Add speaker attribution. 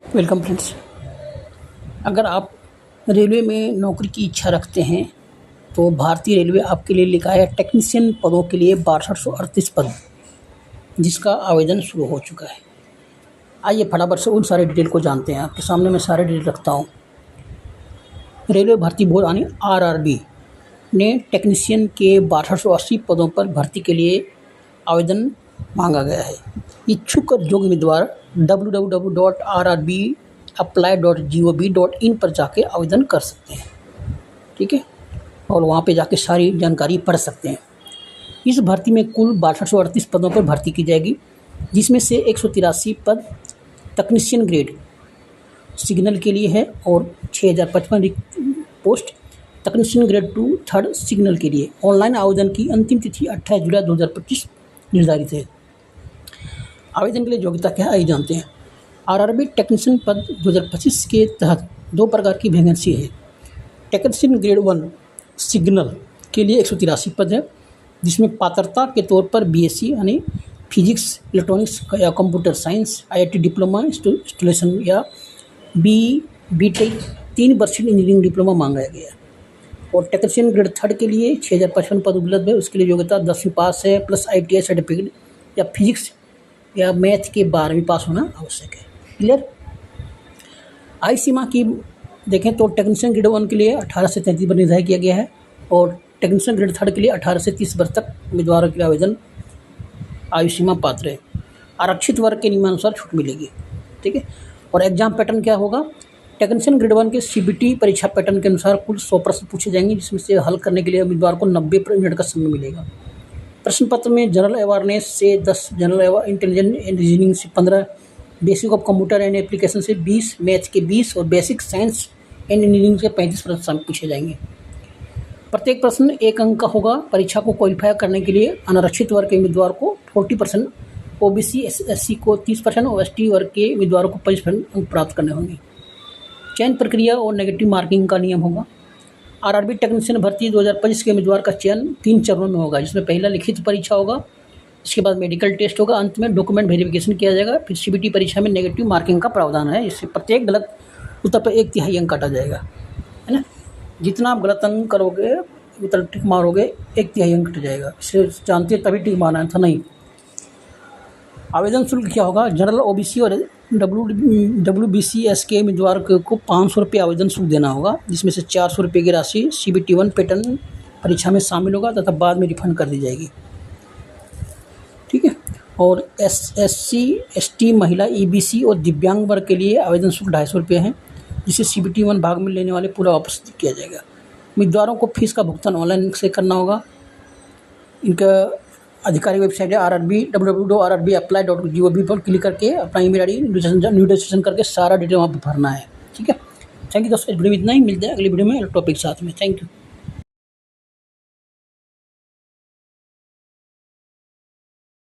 Speaker 1: Welcome friends. अगर आप railway में नौकरी की इच्छा रखते हैं तो भारतीय रेलवे आपके लिए लेकर आया टेक्नीशियन पदों के लिए 6238 पद, जिसका आवेदन शुरू हो चुका है। आइए फटाफट से उन सारे डिटेल को जानते हैं। आपके सामने मैं सारे डिटेल रखता हूँ। रेलवे भर्ती बोर्ड यानी आरआरबी ने टेक्नीशियन के 6280 पदों पर भर्ती के लिए आवेदन मांगा गया है। इच्छुक और योग्य उम्मीदवार www.rrbapply.gov.in पर जाके आवेदन कर सकते हैं, ठीक है, और वहाँ पे जाके सारी जानकारी पढ़ सकते हैं। इस भर्ती में कुल 6238 पदों पर भर्ती की जाएगी, जिसमें से 183 पद टेक्नीशियन ग्रेड सिग्नल के लिए है और 6055 post technician grade 2 third signal के लिए। ऑनलाइन आवेदन की अंतिम तिथि 28 जुलाई 2025 निर्धारित है। आवेदन के लिए योग्यता क्या है आइए जानते हैं। आरआरबी टेक्नीशियन पद 2025 के तहत 2 प्रकार की वैकेंसी है। टेक्नीशियन ग्रेड 1 सिग्नल के लिए 183 पद है, जिसमें पात्रता के तौर पर बीएससी यानी फिजिक्स, इलेक्ट्रॉनिक्स या computer science, IIT diploma installation या बीटेक 3 वर्षीय इंजीनियरिंग डिप्लोमा मांगा गया है। और टेक्नीशियन ग्रेड 3 के लिए 6055 पद उपलब्ध है। उसके लिए योग्यता 10वीं पास है प्लस ITI सर्टिफिकेट या फिजिक्स या मैथ के 12वीं पास होना आवश्यक है। क्लियर। आयु सीमा की देखें तो टेक्नीशियन ग्रेड 1 के लिए 18 से 33 वर्ष निर्धारित किया गया है और टेक्नीशियन ग्रेड 3 के लिए 18 से 30 वर्ष तक उम्मीदवारों के लिए आवेदन आयु सीमा पात्र है। आरक्षित वर्ग के नियमानुसार छूट मिलेगी, ठीक है। और एग्जाम पैटर्न क्या होगा। टेक्नीशियन ग्रेड 1 के CBT परीक्षा पैटर्न के अनुसार कुल 100 प्रश्न पूछे जाएंगे, जिसमें से हल करने के लिए उम्मीदवार को 90 मिनट का समय मिलेगा। प्रश्न पत्र में जनरल अवेयरनेस से 10, जनरल इंटेलिजेंस एंड रीजनिंग से 15, basic of computer and application से 20, मैथ के 20 और बेसिक साइंस एंड इंजीनियरिंग से 35 प्रश्न पूछे जाएंगे। प्रत्येक प्रश्न 1 अंक का होगा। परीक्षा को क्वालिफाई करने के लिए अनारक्षित वर्ग के उम्मीदवार को 40%, OBC SC को 30% और ST वर्ग के उम्मीदवारों को 25% अंक प्राप्त करने होंगे। चयन प्रक्रिया और नेगेटिव मार्किंग का नियम होगा। आरआरबी टेक्नीशियन भर्ती 2025 के उम्मीदवार का चयन 3 चरणों में होगा, जिसमें पहला लिखित परीक्षा होगा, इसके बाद मेडिकल टेस्ट होगा, अंत में डॉक्यूमेंट वेरिफिकेशन किया जाएगा। फिर CBT परीक्षा में नेगेटिव मार्किंग का प्रावधान है। इससे प्रत्येक गलत उत्तर पर 1/3 अंक काटा जाएगा, है ना। जितना आप गलत अंक करोगे, उत्तर टिक मारोगे, 1/3 अंक कट जाएगा। इससे जानते तभी टिक मारना था नहीं। आवेदन शुल्क क्या होगा। जनरल, OBC और WBCS के उम्मीदवार को 500 रुपये आवेदन शुल्क देना होगा, जिसमें से 400 रुपये की राशि CBT 1 पैटर्न परीक्षा में शामिल होगा तथा बाद में रिफंड कर दी जाएगी, ठीक है। और SC ST महिला, EBC और दिव्यांग वर्ग के लिए आवेदन शुल्क 250 रुपये है, जिसे CBT 1 भाग में लेने वाले पूरा वापस किया जाएगा। उम्मीदवारों को फीस का भुगतान ऑनलाइन से करना होगा। इनका आधिकारिक वेबसाइट है RRB www.rrbapply.gov पर क्लिक करके अपना ईमेल ID न्यू रजिस्ट्रेशन करके सारा डिटेल वहाँ पर भरना है, ठीक है। थैंक यू दोस्तों, इस वीडियो में इतना ही। मिलते हैं अगली वीडियो में टॉपिक साथ में। Thank you.